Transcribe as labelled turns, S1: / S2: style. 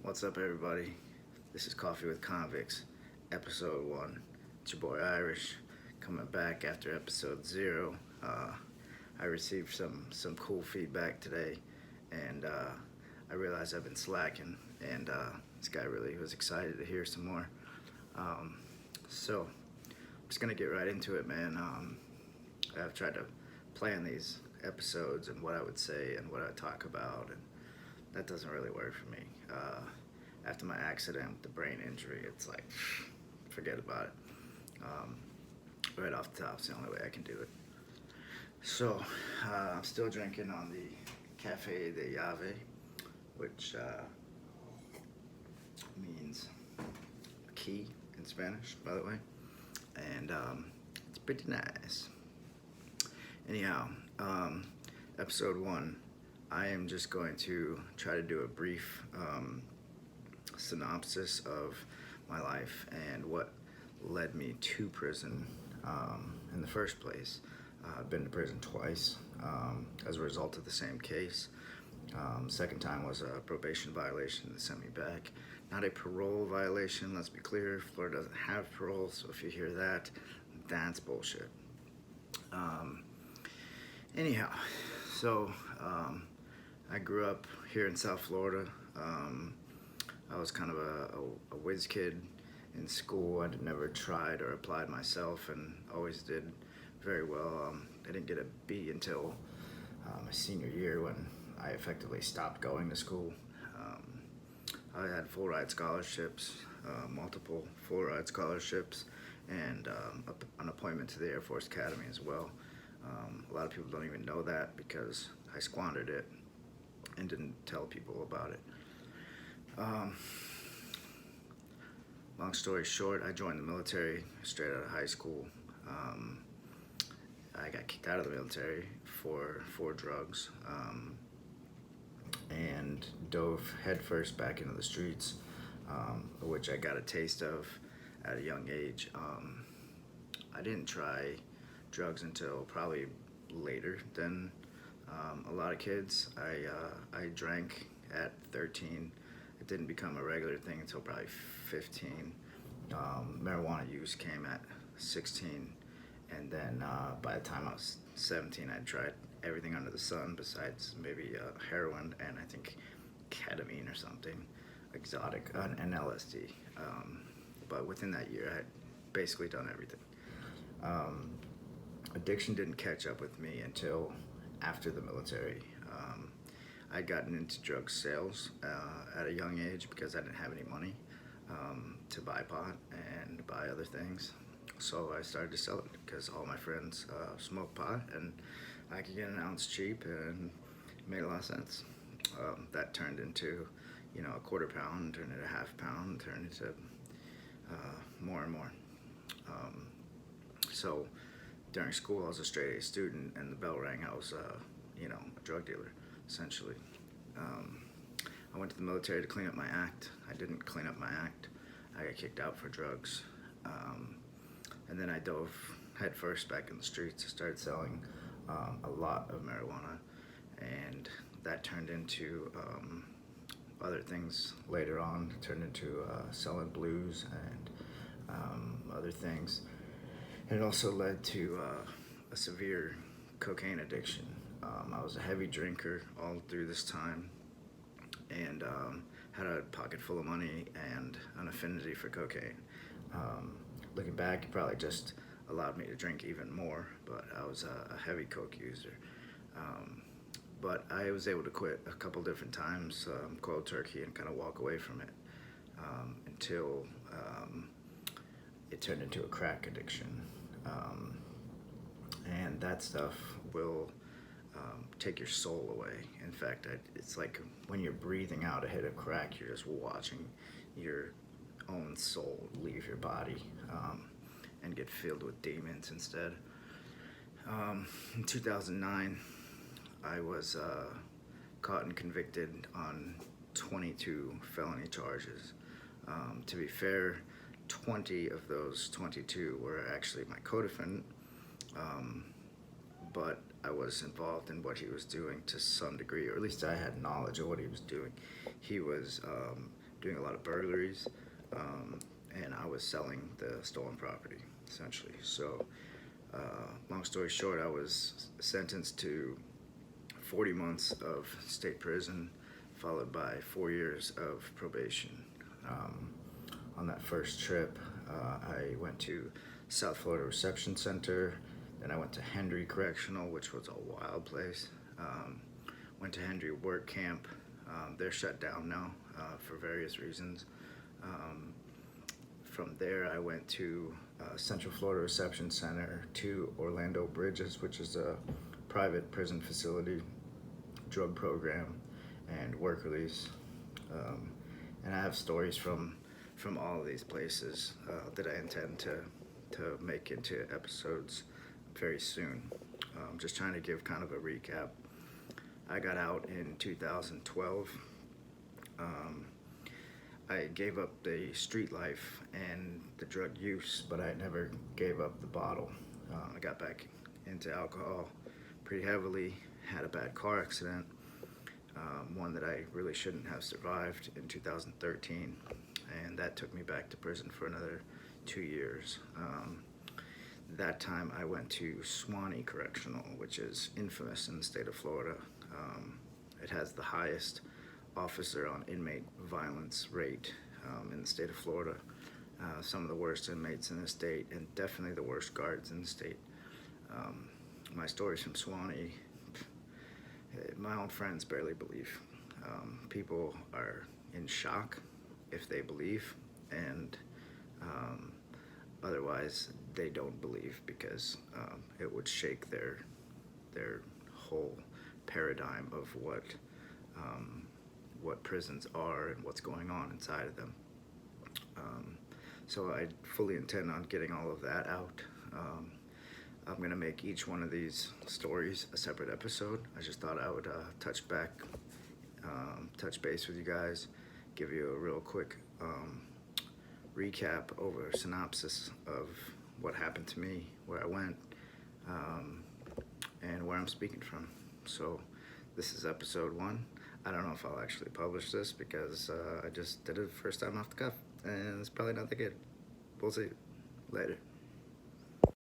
S1: What's up, everybody? This is Coffee with Convicts, episode 1. It's your boy Irish, coming back after episode 0. I received some cool feedback today, and I realized I've been slacking, and this guy really was excited to hear some more. So, I'm just gonna get right into it, man. I've tried to plan these episodes and what I would say and what I talk about, and that doesn't really work for me. After my accident with the brain injury, it's like, forget about it. Right off the top, it's the only way I can do it. So, I'm still drinking on the Cafe de Llave, which means key in Spanish, by the way. And it's pretty nice. Anyhow, episode 1, I am just going to try to do a brief synopsis of my life and what led me to prison in the first place. I've been to prison twice as a result of the same case. Second time was a probation violation that sent me back. Not a parole violation, let's be clear. Florida doesn't have parole, so if you hear that, that's bullshit. Anyhow, so I grew up here in South Florida. I was kind of a whiz kid in school. I never tried or applied myself and always did very well. I didn't get a B until my senior year when I effectively stopped going to school. I had full ride scholarships, multiple full ride scholarships, and an appointment to the Air Force Academy as well. A lot of people don't even know that because I squandered it and didn't tell people about it. Long story short, I joined the military straight out of high school. I got kicked out of the military for drugs and dove headfirst back into the streets, which I got a taste of at a young age. I didn't try drugs until probably later than a lot of kids. I drank at 13. It didn't become a regular thing until probably 15. Marijuana use came at 16, and then by the time I was 17, I tried everything under the sun besides maybe heroin and I think ketamine or something exotic, and LSD. But within that year, I had basically done everything. Addiction didn't catch up with me until after the military. I'd gotten into drug sales at a young age because I didn't have any money to buy pot and buy other things. So I started to sell it because all my friends smoked pot and I could get an ounce cheap and it made a lot of sense. That turned into, a quarter pound, turned into a half pound, turned into more and more. So during school, I was a straight A student, and the bell rang. I was, a drug dealer, essentially. I went to the military to clean up my act. I didn't clean up my act. I got kicked out for drugs. And then I dove headfirst back in the streets. I started selling a lot of marijuana, and that turned into other things later on. It turned into selling blues and other things. It also led to a severe cocaine addiction. I was a heavy drinker all through this time and had a pocket full of money and an affinity for cocaine. Looking back, it probably just allowed me to drink even more, but I was a heavy coke user. But I was able to quit a couple different times, cold turkey, and kind of walk away from it until it turned into a crack addiction. And that stuff will take your soul away. In fact, it's like when you're breathing out a hit of crack, you're just watching your own soul leave your body and get filled with demons instead. In 2009, I was caught and convicted on 22 felony charges. To be fair, 20 of those 22 were actually my co-defendant, but I was involved in what he was doing to some degree, or at least I had knowledge of what he was doing. He was doing a lot of burglaries, and I was selling the stolen property, essentially. So, long story short, I was sentenced to 40 months of state prison, followed by 4 years of probation. On that first trip, I went to South Florida Reception Center. Then I went to Hendry Correctional, which was a wild place. Went to Hendry Work Camp. They're shut down now for various reasons. From there, I went to Central Florida Reception Center, to Orlando Bridges, which is a private prison facility, drug program, and work release. And I have stories from all of these places that I intend to make into episodes very soon. Just trying to give kind of a recap. I got out in 2012. I gave up the street life and the drug use, but I never gave up the bottle. I got back into alcohol pretty heavily, had a bad car accident, one that I really shouldn't have survived in 2013, and that took me back to prison for another 2 years. That time I went to Swanee Correctional, which is infamous in the state of Florida. It has the highest officer on inmate violence rate in the state of Florida. Some of the worst inmates in the state, and definitely the worst guards in the state. My stories from Swanee, my own friends barely believe. People are in shock if they believe, and otherwise they don't believe, because it would shake their whole paradigm of what prisons are and what's going on inside of them. So I fully intend on getting all of that out. I'm gonna make each one of these stories a separate episode. I just thought I would touch base with you guys, give you a real quick recap over a synopsis of what happened to me, where I went, and where I'm speaking from. So this is episode 1. I don't know if I'll actually publish this, because I just did it first time off the cuff, and it's probably not that good. We'll see. Later.